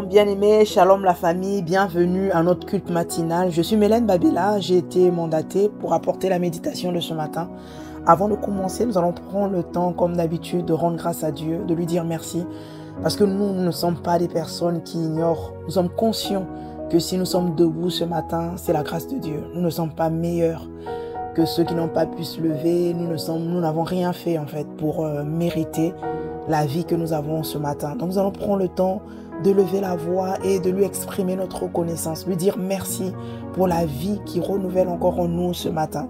bien-aimés, shalom la famille, bienvenue à notre culte matinal. Je suis Mélène Babila, j'ai été mandatée pour apporter la méditation de ce matin. Avant de commencer, nous allons prendre le temps, comme d'habitude, de rendre grâce à Dieu, de lui dire merci. Parce que nous ne sommes pas des personnes qui ignorent. Nous sommes conscients que si nous sommes debout ce matin, c'est la grâce de Dieu. Nous ne sommes pas meilleurs que ceux qui n'ont pas pu se lever. Nous n'avons rien fait en fait pour mériter la vie que nous avons ce matin. Donc nous allons prendre le temps de lever la voix et de lui exprimer notre reconnaissance, lui dire merci pour la vie qui renouvelle encore en nous ce matin.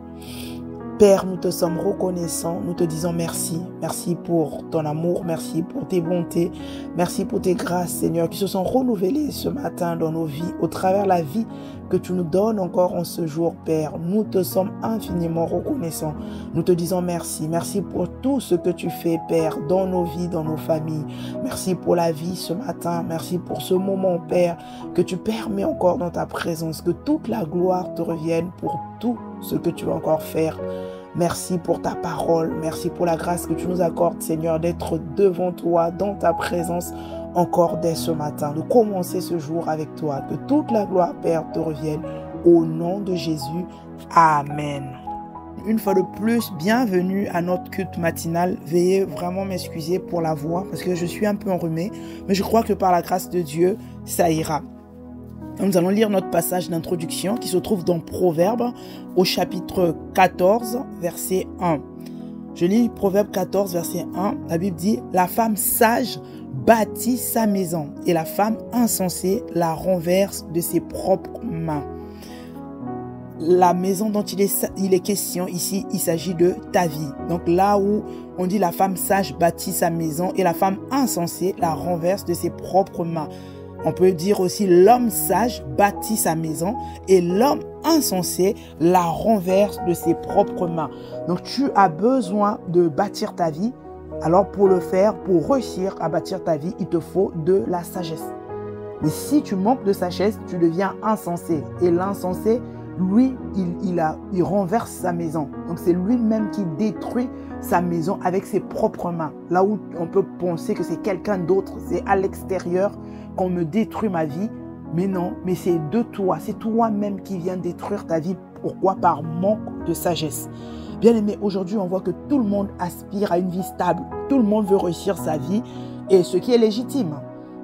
Père, nous te sommes reconnaissants, nous te disons merci. Merci pour ton amour, merci pour tes bontés, merci pour tes grâces, Seigneur, qui se sont renouvelées ce matin dans nos vies, au travers de la vie que tu nous donnes encore en ce jour, Père. Nous te sommes infiniment reconnaissants. Nous te disons merci. Merci pour tout ce que tu fais, Père, dans nos vies, dans nos familles. Merci pour la vie ce matin. Merci pour ce moment, Père, que tu permets encore dans ta présence. Que toute la gloire te revienne pour tout ce que tu vas encore faire. Merci pour ta parole. Merci pour la grâce que tu nous accordes, Seigneur, d'être devant toi, dans ta présence, encore dès ce matin, de commencer ce jour avec toi. Que toute la gloire, Père, te revienne. Au nom de Jésus. Amen. Une fois de plus, bienvenue à notre culte matinal. Veuillez vraiment m'excuser pour la voix parce que je suis un peu enrhumée, mais je crois que par la grâce de Dieu, ça ira. Nous allons lire notre passage d'introduction qui se trouve dans Proverbes au chapitre 14, verset 1. Je lis Proverbe 14, verset 1. La Bible dit « La femme sage bâtit sa maison et la femme insensée la renverse de ses propres mains. » La maison dont il est question ici, il s'agit de ta vie. Donc là où on dit la femme sage bâtit sa maison et la femme insensée la renverse de ses propres mains. On peut dire aussi l'homme sage bâtit sa maison et l'homme insensé la renverse de ses propres mains. Donc tu as besoin de bâtir ta vie. Alors pour le faire, pour réussir à bâtir ta vie, il te faut de la sagesse. Mais si tu manques de sagesse, tu deviens insensé. Et l'insensé, lui, il renverse sa maison. Donc c'est lui-même qui détruit sa maison avec ses propres mains. Là où on peut penser que c'est quelqu'un d'autre, c'est à l'extérieur qu'on me détruit ma vie. Mais non, mais c'est de toi, c'est toi-même qui viens détruire ta vie. Pourquoi? Par manque de sagesse. Bien aimé, aujourd'hui, on voit que tout le monde aspire à une vie stable. Tout le monde veut réussir sa vie et ce qui est légitime.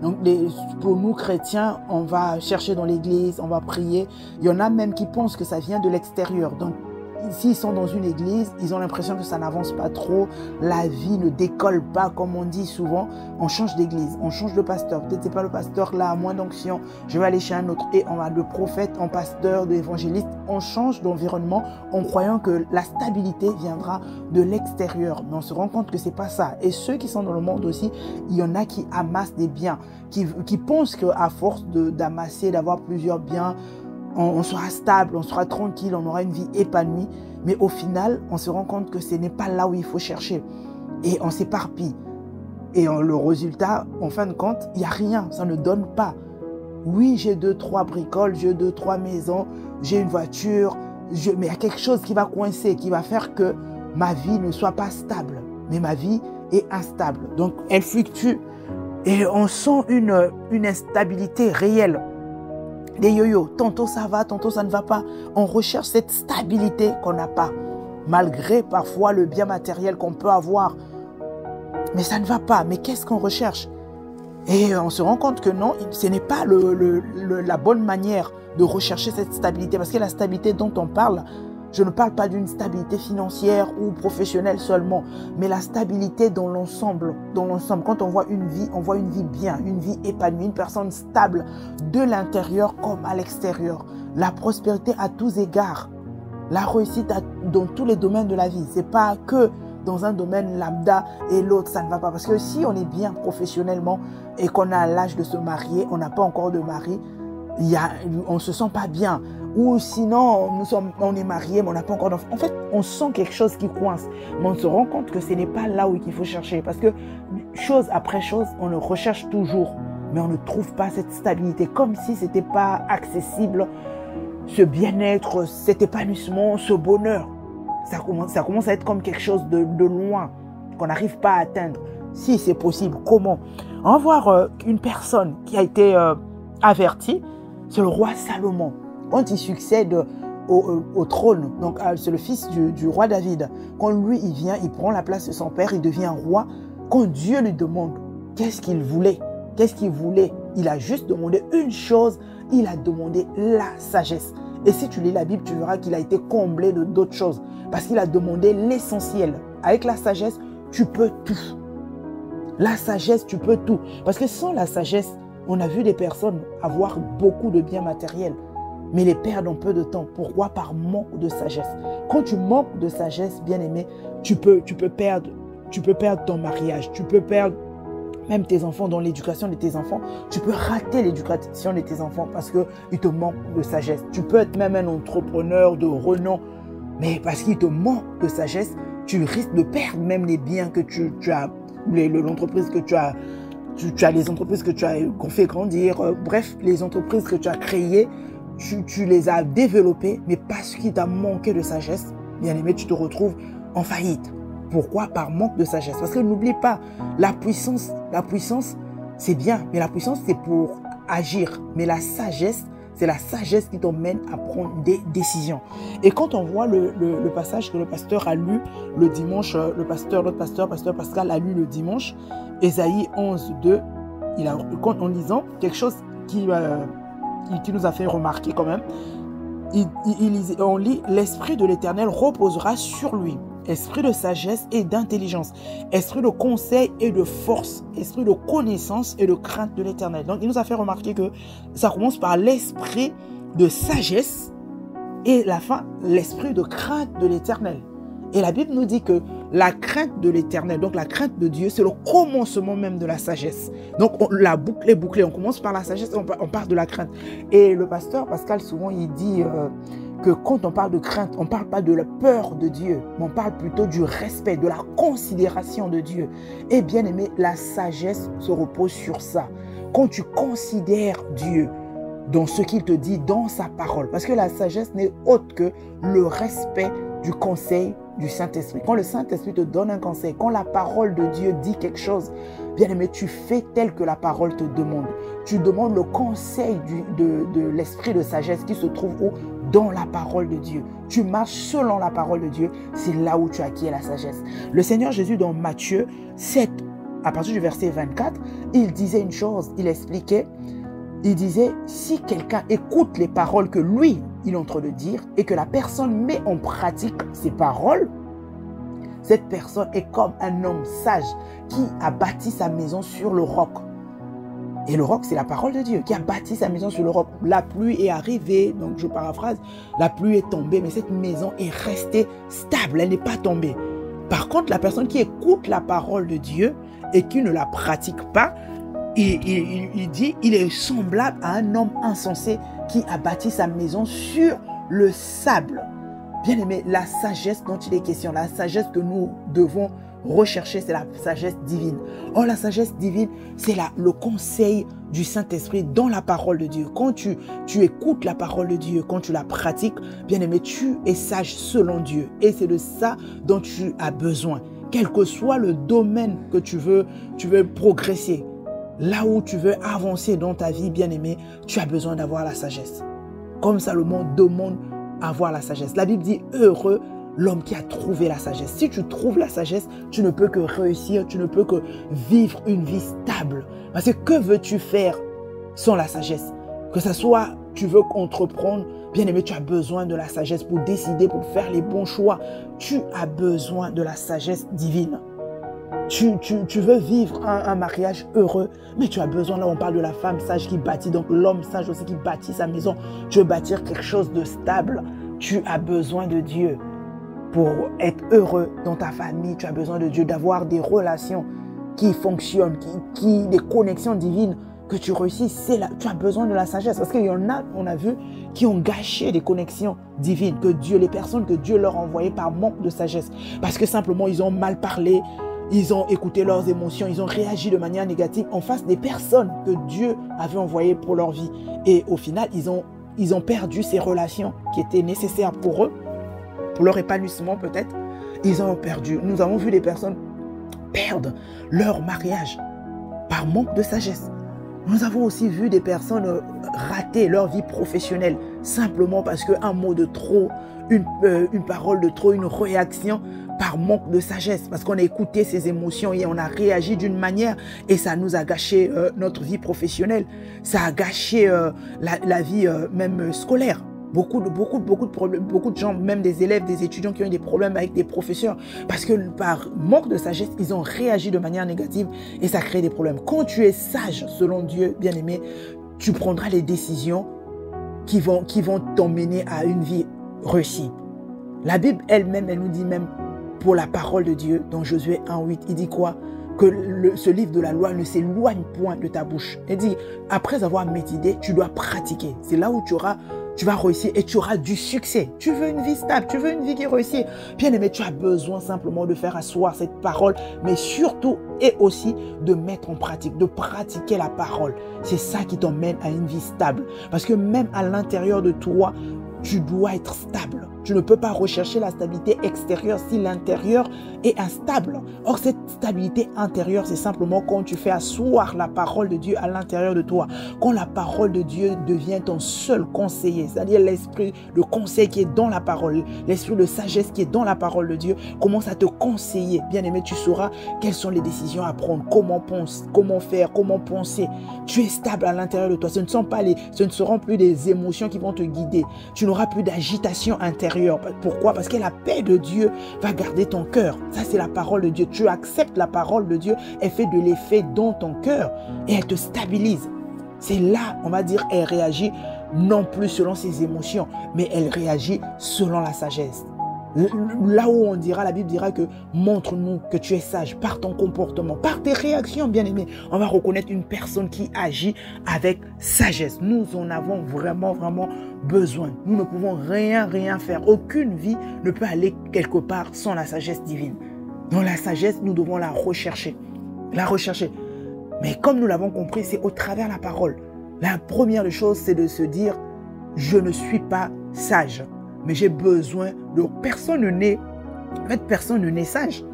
Donc, pour nous chrétiens, on va chercher dans l'église, on va prier. Il y en a même qui pensent que ça vient de l'extérieur. Donc, s'ils sont dans une église, ils ont l'impression que ça n'avance pas trop. La vie ne décolle pas, comme on dit souvent. On change d'église, on change de pasteur. Peut-être c'est pas le pasteur là, moins d'onction. Je vais aller chez un autre. Et on va de prophète en pasteur, d'évangéliste. On change d'environnement en croyant que la stabilité viendra de l'extérieur. Mais on se rend compte que c'est pas ça. Et ceux qui sont dans le monde aussi, il y en a qui amassent des biens, qui pensent qu'à force d'amasser, d'avoir plusieurs biens, on sera stable, on sera tranquille, on aura une vie épanouie. Mais au final, on se rend compte que ce n'est pas là où il faut chercher. Et on s'éparpille. Et le résultat, en fin de compte, il n'y a rien. Ça ne donne pas. Oui, j'ai 2-3 bricoles, j'ai 2-3 maisons, j'ai une voiture. Mais il y a quelque chose qui va coincer, qui va faire que ma vie ne soit pas stable. Mais ma vie est instable. Donc, elle fluctue. Et on sent une instabilité réelle. Des yo-yo, tantôt ça va, tantôt ça ne va pas. On recherche cette stabilité qu'on n'a pas, malgré parfois le bien matériel qu'on peut avoir. Mais ça ne va pas. Mais qu'est-ce qu'on recherche? Et on se rend compte que non, ce n'est pas la bonne manière de rechercher cette stabilité. Parce que la stabilité dont on parle, je ne parle pas d'une stabilité financière ou professionnelle seulement, mais la stabilité dans l'ensemble. Dans l'ensemble, quand on voit une vie bien, une vie épanouie, une personne stable de l'intérieur comme à l'extérieur. La prospérité à tous égards, la réussite dans tous les domaines de la vie. C'est pas que dans un domaine lambda et l'autre, ça ne va pas. Parce que si on est bien professionnellement et qu'on a l'âge de se marier, on n'a pas encore de mari, on ne se sent pas bien. Ou sinon, on est marié, mais on n'a pas encore d'enfant. En fait, on sent quelque chose qui coince. Mais on se rend compte que ce n'est pas là où il faut chercher. Parce que chose après chose, on le recherche toujours. Mais on ne trouve pas cette stabilité. Comme si ce n'était pas accessible, ce bien-être, cet épanouissement, ce bonheur. Ça commence à être comme quelque chose de loin, qu'on n'arrive pas à atteindre. Si c'est possible, comment? On va voir une personne qui a été avertie, c'est le roi Salomon. Quand il succède au trône, donc c'est le fils du roi David. Quand lui, il vient, il prend la place de son père, il devient roi. Quand Dieu lui demande qu'est-ce qu'il voulait, il a juste demandé une chose, il a demandé la sagesse. Et si tu lis la Bible, tu verras qu'il a été comblé de d'autres choses. Parce qu'il a demandé l'essentiel. Avec la sagesse, tu peux tout. La sagesse, tu peux tout. Parce que sans la sagesse, on a vu des personnes avoir beaucoup de biens matériels, mais les perdre en peu de temps. Pourquoi? Par manque de sagesse. Quand tu manques de sagesse, bien aimé, tu peux perdre ton mariage, tu peux perdre même tes enfants, dans l'éducation de tes enfants. Tu peux rater l'éducation de tes enfants parce qu'il te manque de sagesse. Tu peux être même un entrepreneur de renom, mais parce qu'il te manque de sagesse, tu risques de perdre même les biens que tu as, l'entreprise que tu as, les entreprises que tu as fait grandir, bref, les entreprises que tu as créées, tu les as développées, mais parce qu'il t'a manqué de sagesse, bien aimé, tu te retrouves en faillite. Pourquoi? Par manque de sagesse. Parce que n'oublie pas, la puissance, c'est bien, mais la puissance, c'est pour agir. Mais la sagesse, c'est la sagesse qui t'emmène à prendre des décisions. Et quand on voit le passage que le pasteur a lu le dimanche, notre pasteur Pascal a lu le dimanche, Ésaïe 11, 2, en lisant quelque chose qui nous a fait remarquer quand même, on lit « L'Esprit de l'Éternel reposera sur lui, esprit de sagesse et d'intelligence, esprit de conseil et de force, esprit de connaissance et de crainte de l'Éternel. » Donc, il nous a fait remarquer que ça commence par l'esprit de sagesse et la fin, l'esprit de crainte de l'Éternel. Et la Bible nous dit que la crainte de l'Éternel, donc la crainte de Dieu, c'est le commencement même de la sagesse. Donc, la boucle est bouclée. On commence par la sagesse et on part de la crainte. Et le pasteur Pascal, souvent, il dit que quand on parle de crainte, on ne parle pas de la peur de Dieu, mais on parle plutôt du respect, de la considération de Dieu. Et bien aimé, la sagesse se repose sur ça. Quand tu considères Dieu dans ce qu'il te dit, dans sa parole, parce que la sagesse n'est autre que le respect du conseil du Saint-Esprit. Quand le Saint-Esprit te donne un conseil, quand la parole de Dieu dit quelque chose, bien aimé, tu fais tel que la parole te demande. Tu demandes le conseil de l'esprit de sagesse qui se trouve où? Dans la parole de Dieu. Tu marches selon la parole de Dieu, c'est là où tu acquiers la sagesse. Le Seigneur Jésus dans Matthieu 7, à partir du verset 24, il disait une chose, il expliquait, il disait, si quelqu'un écoute les paroles que lui, il est en train de dire, et que la personne met en pratique ces paroles, cette personne est comme un homme sage qui a bâti sa maison sur le roc. Et le roc, c'est la parole de Dieu, qui a bâti sa maison sur le roc. La pluie est arrivée, donc je paraphrase, la pluie est tombée, mais cette maison est restée stable, elle n'est pas tombée. Par contre, la personne qui écoute la parole de Dieu et qui ne la pratique pas, il dit, il est semblable à un homme insensé qui a bâti sa maison sur le sable. Bien aimé, la sagesse dont il est question, la sagesse que nous devons rechercher, c'est la sagesse divine. Or, la sagesse divine, c'est le conseil du Saint-Esprit dans la parole de Dieu. Quand tu écoutes la parole de Dieu, quand tu la pratiques, bien aimé, tu es sage selon Dieu. Et c'est de ça dont tu as besoin. Quel que soit le domaine que tu veux progresser, là où tu veux avancer dans ta vie, bien aimé, tu as besoin d'avoir la sagesse. Comme Salomon demande à avoir la sagesse. La Bible dit, heureux l'homme qui a trouvé la sagesse. Si tu trouves la sagesse, tu ne peux que réussir, tu ne peux que vivre une vie stable. Parce que veux-tu faire sans la sagesse? Que ce soit, tu veux entreprendre, bien aimé, tu as besoin de la sagesse pour décider, pour faire les bons choix. Tu as besoin de la sagesse divine. Tu veux vivre un mariage heureux, mais tu as besoin, là on parle de la femme sage qui bâtit, donc l'homme sage aussi qui bâtit sa maison. Tu veux bâtir quelque chose de stable, tu as besoin de Dieu. Pour être heureux dans ta famille, tu as besoin de Dieu, d'avoir des relations qui fonctionnent, des connexions divines, que tu réussisses, tu as besoin de la sagesse. Parce qu'il y en a, on a vu, qui ont gâché des connexions divines, les personnes que Dieu leur a envoyées par manque de sagesse. Parce que simplement, ils ont mal parlé, ils ont écouté leurs émotions, ils ont réagi de manière négative en face des personnes que Dieu avait envoyées pour leur vie. Et au final, ils ont perdu ces relations qui étaient nécessaires pour eux, pour leur épanouissement peut-être. Ils ont perdu. Nous avons vu des personnes perdent leur mariage par manque de sagesse. Nous avons aussi vu des personnes rater leur vie professionnelle simplement parce qu'un mot de trop, une parole de trop, une réaction par manque de sagesse, parce qu'on a écouté ses émotions et on a réagi d'une manière et ça nous a gâché notre vie professionnelle, ça a gâché la vie même scolaire. Beaucoup de problèmes, beaucoup de gens, même des élèves, des étudiants qui ont eu des problèmes avec des professeurs parce que par manque de sagesse, ils ont réagi de manière négative et ça crée des problèmes. Quand tu es sage, selon Dieu, bien-aimé, tu prendras les décisions qui vont t'emmener à une vie réussie. La Bible elle-même, elle nous dit même pour la parole de Dieu, dans Josué 1:8, il dit quoi? Que ce livre de la loi ne s'éloigne point de ta bouche. Il dit, après avoir médité, tu dois pratiquer. C'est là où tu vas réussir et tu auras du succès. Tu veux une vie stable, tu veux une vie qui réussit. Bien aimé, tu as besoin simplement de faire asseoir cette parole, mais surtout et aussi de mettre en pratique, de pratiquer la parole. C'est ça qui t'emmène à une vie stable. Parce que même à l'intérieur de toi, tu dois être stable. Tu ne peux pas rechercher la stabilité extérieure si l'intérieur est instable. Or, cette stabilité intérieure, c'est simplement quand tu fais asseoir la parole de Dieu à l'intérieur de toi. Quand la parole de Dieu devient ton seul conseiller, c'est-à-dire l'esprit, le conseil qui est dans la parole, l'esprit de sagesse qui est dans la parole de Dieu, commence à te conseiller. Bien aimé, tu sauras quelles sont les décisions à prendre, comment penser, comment faire, comment penser. Tu es stable à l'intérieur de toi. Ce ne seront plus des émotions qui vont te guider. Tu n'auras plus d'agitation intérieure. Pourquoi? Parce que la paix de Dieu va garder ton cœur. Ça, c'est la parole de Dieu. Tu acceptes la parole de Dieu, elle fait de l'effet dans ton cœur et elle te stabilise. C'est là, on va dire, elle réagit non plus selon ses émotions, mais elle réagit selon la sagesse. Là où on dira, la Bible dira que montre-nous que tu es sage par ton comportement, par tes réactions, bien aimé. On va reconnaître une personne qui agit avec sagesse. Nous en avons vraiment besoin. Nous ne pouvons rien faire. Aucune vie ne peut aller quelque part sans la sagesse divine. Dans la sagesse, nous devons la rechercher. Mais comme nous l'avons compris, c'est au travers de la parole. La première des choses, c'est de se dire, je ne suis pas sage. Mais j'ai besoin de... Personne ne naît sage.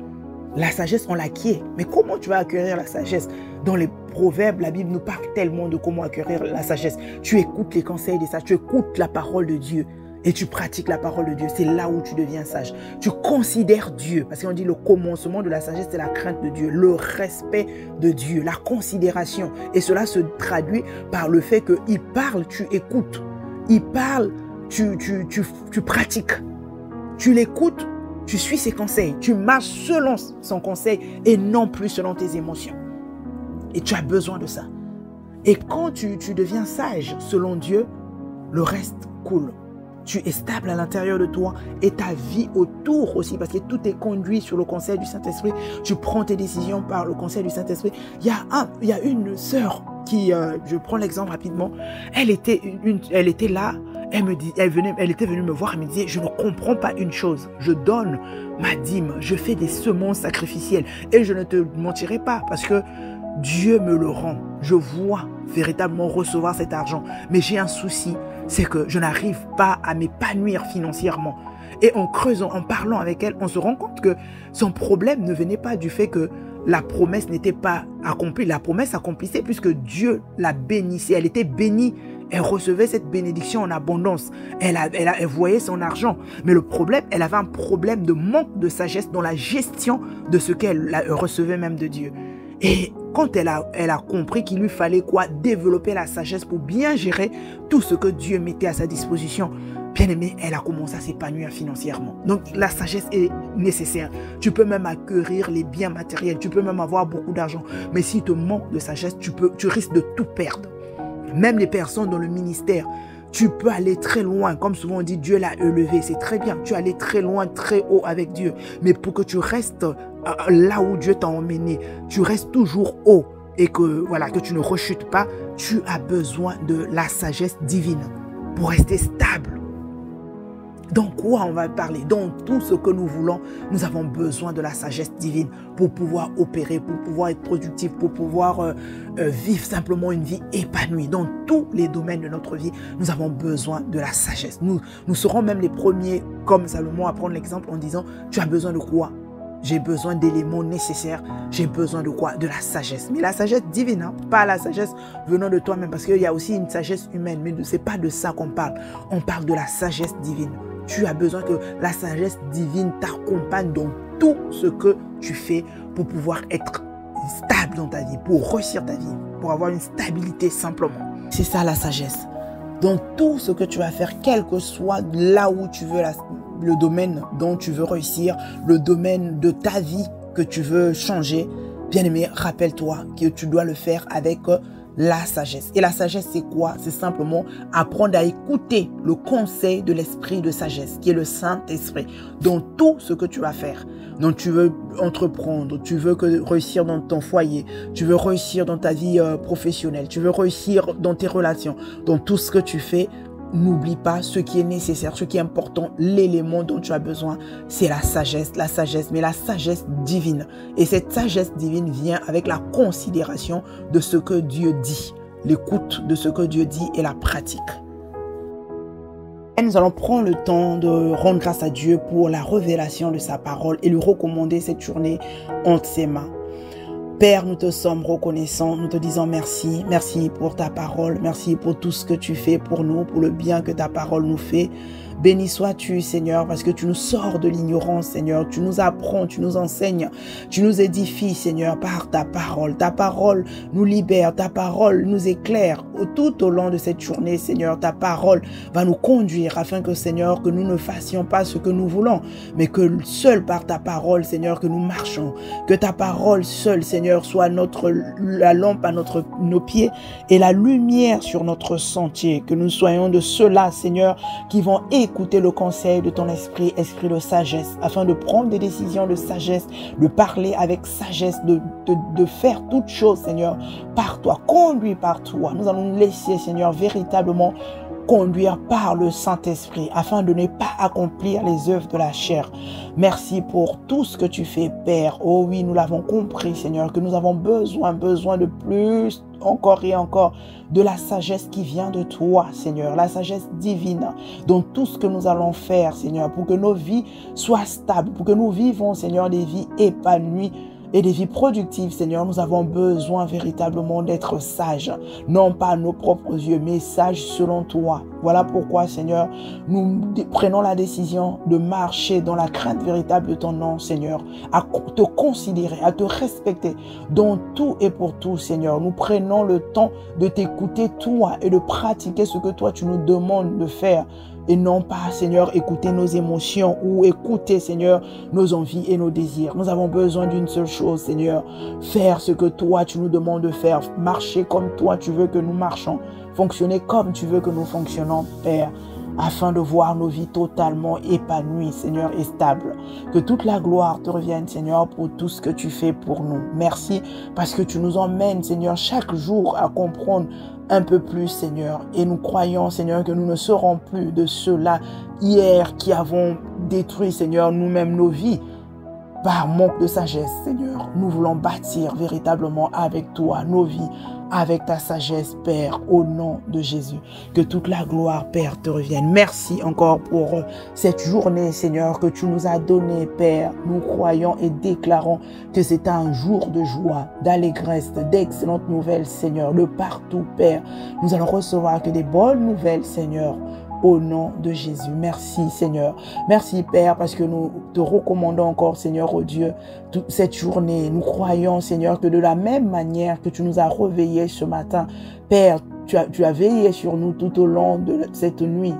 La sagesse, on l'acquiert. Mais comment tu vas acquérir la sagesse? Dans les proverbes, la Bible nous parle tellement de comment acquérir la sagesse. Tu écoutes les conseils des sages, tu écoutes la parole de Dieu et tu pratiques la parole de Dieu. C'est là où tu deviens sage. Tu considères Dieu. Parce qu'on dit le commencement de la sagesse, c'est la crainte de Dieu, le respect de Dieu, la considération. Et cela se traduit par le fait qu'il parle, tu écoutes. Il parle, tu pratiques, tu l'écoutes, tu suis ses conseils, tu marches selon son conseil et non plus selon tes émotions. Et tu as besoin de ça. Et quand tu deviens sage selon Dieu, le reste coule. Tu es stable à l'intérieur de toi et ta vie autour aussi, parce que tout est conduit sur le conseil du Saint-Esprit. Tu prends tes décisions par le conseil du Saint-Esprit. Il y a une sœur qui, je prends l'exemple rapidement, elle était là. Elle était venue me voir, elle me disait, je ne comprends pas une chose. Je donne ma dîme, je fais des semences sacrificielles. Et je ne te mentirai pas parce que Dieu me le rend. Je vois véritablement recevoir cet argent. Mais j'ai un souci, c'est que je n'arrive pas à m'épanouir financièrement. Et en creusant, en parlant avec elle, on se rend compte que son problème ne venait pas du fait que la promesse n'était pas accomplie. La promesse s'accomplissait puisque Dieu la bénissait. Elle était bénie. Elle recevait cette bénédiction en abondance. Elle voyait son argent. Mais le problème, elle avait un problème de manque de sagesse dans la gestion de ce qu'elle recevait même de Dieu. Et quand elle a compris qu'il lui fallait quoi? Développer la sagesse pour bien gérer tout ce que Dieu mettait à sa disposition. Bien aimé, elle a commencé à s'épanouir financièrement. Donc la sagesse est nécessaire. Tu peux même acquérir les biens matériels. Tu peux même avoir beaucoup d'argent. Mais s'il te manque de sagesse, tu risques de tout perdre. Même les personnes dans le ministère, tu peux aller très loin. Comme souvent on dit, Dieu l'a élevé. C'est très bien. Tu es allé très loin, très haut avec Dieu. Mais pour que tu restes là où Dieu t'a emmené, tu restes toujours haut et que tu ne rechutes pas, tu as besoin de la sagesse divine pour rester stable. Dans quoi on va parler? Dans tout ce que nous voulons, nous avons besoin de la sagesse divine pour pouvoir opérer, pour pouvoir être productif, pour pouvoir vivre simplement une vie épanouie. Dans tous les domaines de notre vie, nous avons besoin de la sagesse. Nous serons même les premiers, comme Salomon, à prendre l'exemple en disant, tu as besoin de quoi? J'ai besoin d'éléments nécessaires. J'ai besoin de quoi? De la sagesse. Mais la sagesse divine, hein? Pas la sagesse venant de toi-même. Parce qu'il y a aussi une sagesse humaine. Mais ce n'est pas de ça qu'on parle. On parle de la sagesse divine. Tu as besoin que la sagesse divine t'accompagne dans tout ce que tu fais pour pouvoir être stable dans ta vie, pour réussir ta vie, pour avoir une stabilité simplement. C'est ça la sagesse. Dans tout ce que tu vas faire, quel que soit là où tu veux, le domaine dont tu veux réussir, le domaine de ta vie que tu veux changer, bien aimé, rappelle-toi que tu dois le faire avec la sagesse. Et la sagesse, c'est quoi? C'est simplement apprendre à écouter le conseil de l'esprit de sagesse, qui est le Saint-Esprit, dans tout ce que tu vas faire. Donc, tu veux entreprendre, tu veux réussir dans ton foyer, tu veux réussir dans ta vie professionnelle, tu veux réussir dans tes relations, dans tout ce que tu fais. N'oublie pas ce qui est nécessaire, ce qui est important, l'élément dont tu as besoin, c'est la sagesse, mais la sagesse divine. Et cette sagesse divine vient avec la considération de ce que Dieu dit, l'écoute de ce que Dieu dit et la pratique. Et nous allons prendre le temps de rendre grâce à Dieu pour la révélation de sa parole et lui recommander cette journée entre ses mains. Père, nous te sommes reconnaissants, nous te disons merci. Merci pour ta parole, merci pour tout ce que tu fais pour nous, pour le bien que ta parole nous fait. Béni sois-tu, Seigneur, parce que tu nous sors de l'ignorance, Seigneur. Tu nous apprends, tu nous enseignes, tu nous édifies, Seigneur, par ta parole. Ta parole nous libère, ta parole nous éclaire. Tout au long de cette journée, Seigneur, ta parole va nous conduire afin que, Seigneur, que nous ne fassions pas ce que nous voulons, mais que seul par ta parole, Seigneur, que nous marchons. Que ta parole seule, Seigneur, soit la lampe à nos pieds et la lumière sur notre sentier. Que nous soyons de ceux-là, Seigneur, qui vont écouter le conseil de ton esprit, esprit de sagesse, afin de prendre des décisions de sagesse, de parler avec sagesse, de faire toutes choses, Seigneur, par toi, conduit par toi. Nous allons nous laisser, Seigneur, véritablement conduire par le Saint-Esprit, afin de ne pas accomplir les œuvres de la chair. Merci pour tout ce que tu fais, Père. Oh oui, nous l'avons compris, Seigneur, que nous avons besoin de plus, encore et encore, de la sagesse qui vient de toi, Seigneur, la sagesse divine, dans tout ce que nous allons faire, Seigneur, pour que nos vies soient stables, pour que nous vivons, Seigneur, des vies épanouies et des vies productives, Seigneur. Nous avons besoin véritablement d'être sages, non pas à nos propres yeux, mais sages selon toi. Voilà pourquoi, Seigneur, nous prenons la décision de marcher dans la crainte véritable de ton nom, Seigneur, à te considérer, à te respecter dans tout et pour tout, Seigneur. Nous prenons le temps de t'écouter, toi, et de pratiquer ce que toi, tu nous demandes de faire. Et non pas, Seigneur, écouter nos émotions ou écouter, Seigneur, nos envies et nos désirs. Nous avons besoin d'une seule chose, Seigneur. Faire ce que toi, tu nous demandes de faire. Marcher comme toi, tu veux que nous marchons. Fonctionner comme tu veux que nous fonctionnons, Père. Afin de voir nos vies totalement épanouies, Seigneur, et stables. Que toute la gloire te revienne, Seigneur, pour tout ce que tu fais pour nous. Merci parce que tu nous emmènes, Seigneur, chaque jour à comprendre un peu plus, Seigneur. Et nous croyons, Seigneur, que nous ne serons plus de ceux-là hier qui avons détruit, Seigneur, nous-mêmes nos vies par manque de sagesse, Seigneur. Nous voulons bâtir véritablement avec toi nos vies, avec ta sagesse, Père, au nom de Jésus. Que toute la gloire, Père, te revienne. Merci encore pour cette journée, Seigneur, que tu nous as donnée, Père. Nous croyons et déclarons que c'est un jour de joie, d'allégresse, d'excellentes nouvelles, Seigneur, de partout, Père. Nous allons recevoir que des bonnes nouvelles, Seigneur, au nom de Jésus. Merci, Seigneur. Merci, Père, parce que nous te recommandons encore, Seigneur, oh Dieu, toute cette journée. Nous croyons, Seigneur, que de la même manière que tu nous as réveillés ce matin, Père, tu as veillé sur nous tout au long de cette nuit.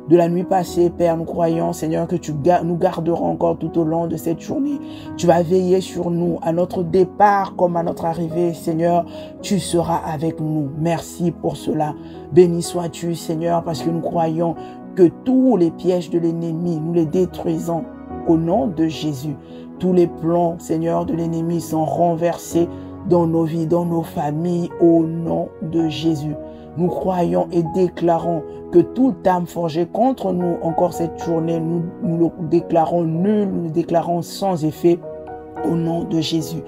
De la nuit passée, Père, nous croyons, Seigneur, que tu nous garderas encore tout au long de cette journée. Tu vas veiller sur nous à notre départ comme à notre arrivée, Seigneur. Tu seras avec nous. Merci pour cela. Béni sois-tu, Seigneur, parce que nous croyons que tous les pièges de l'ennemi, nous les détruisons au nom de Jésus. Tous les plans, Seigneur, de l'ennemi sont renversés dans nos vies, dans nos familles, au nom de Jésus. Nous croyons et déclarons que toute âme forgée contre nous, encore cette journée, nous le déclarons nul, nous le déclarons sans effet au nom de Jésus.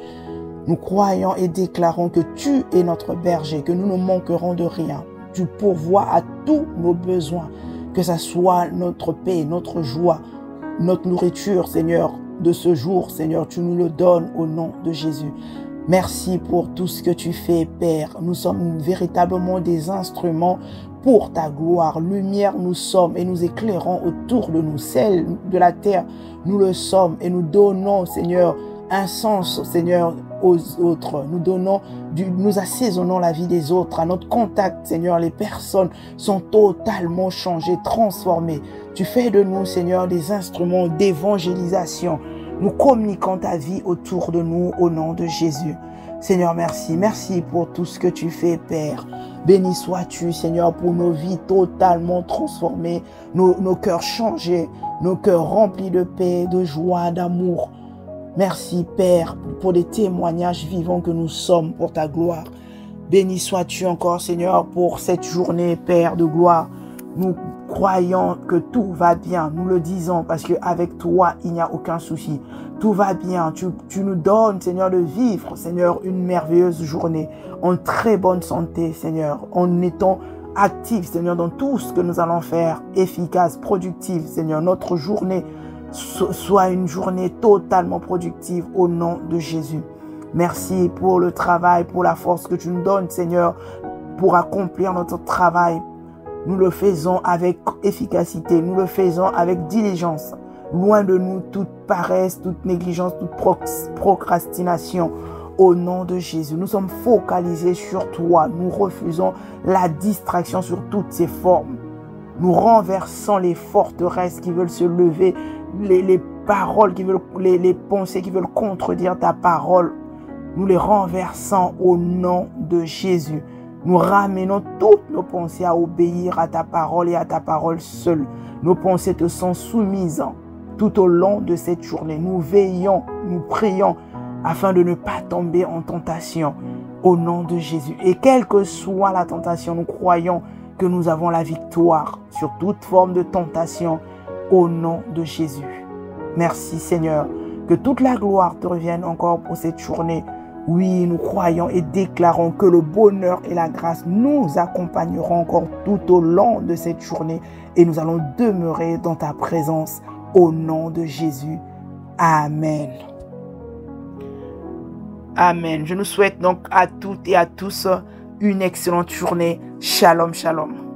Nous croyons et déclarons que tu es notre berger, que nous ne manquerons de rien. Tu pourvois à tous nos besoins, que ce soit notre paix, notre joie, notre nourriture, Seigneur, de ce jour, Seigneur, tu nous le donnes au nom de Jésus. Merci pour tout ce que tu fais, Père. Nous sommes véritablement des instruments pour ta gloire. Lumière nous sommes et nous éclairons autour de nous. Celle de la terre, nous le sommes et nous donnons, Seigneur, un sens, Seigneur, aux autres. Nous assaisonnons la vie des autres. À notre contact, Seigneur, les personnes sont totalement changées, transformées. Tu fais de nous, Seigneur, des instruments d'évangélisation. Nous communiquons ta vie autour de nous au nom de Jésus. Seigneur, merci. Merci pour tout ce que tu fais, Père. Béni sois-tu, Seigneur, pour nos vies totalement transformées, nos cœurs changés, nos cœurs remplis de paix, de joie, d'amour. Merci, Père, pour les témoignages vivants que nous sommes pour ta gloire. Béni sois-tu encore, Seigneur, pour cette journée, Père de gloire. Nous croyons que tout va bien. Nous le disons parce qu'avec toi, il n'y a aucun souci. Tout va bien. Tu nous donnes, Seigneur, de vivre, Seigneur, une merveilleuse journée en très bonne santé, Seigneur, en étant actifs, Seigneur, dans tout ce que nous allons faire, efficace, productive, Seigneur. Notre journée soit une journée totalement productive au nom de Jésus. Merci pour le travail, pour la force que tu nous donnes, Seigneur, pour accomplir notre travail. Nous le faisons avec efficacité, nous le faisons avec diligence. Loin de nous toute paresse, toute négligence, toute procrastination. Au nom de Jésus, nous sommes focalisés sur toi. Nous refusons la distraction sur toutes ses formes. Nous renversons les forteresses qui veulent se lever, les paroles qui veulent, les pensées qui veulent contredire ta parole. Nous les renversons au nom de Jésus. Nous ramenons toutes nos pensées à obéir à ta parole et à ta parole seule. Nos pensées te sont soumises tout au long de cette journée. Nous veillons, nous prions afin de ne pas tomber en tentation au nom de Jésus. Et quelle que soit la tentation, nous croyons que nous avons la victoire sur toute forme de tentation au nom de Jésus. Merci Seigneur. Que toute la gloire te revienne encore pour cette journée. Oui, nous croyons et déclarons que le bonheur et la grâce nous accompagneront encore tout au long de cette journée et nous allons demeurer dans ta présence au nom de Jésus. Amen. Amen. Je nous souhaite donc à toutes et à tous une excellente journée. Shalom, shalom.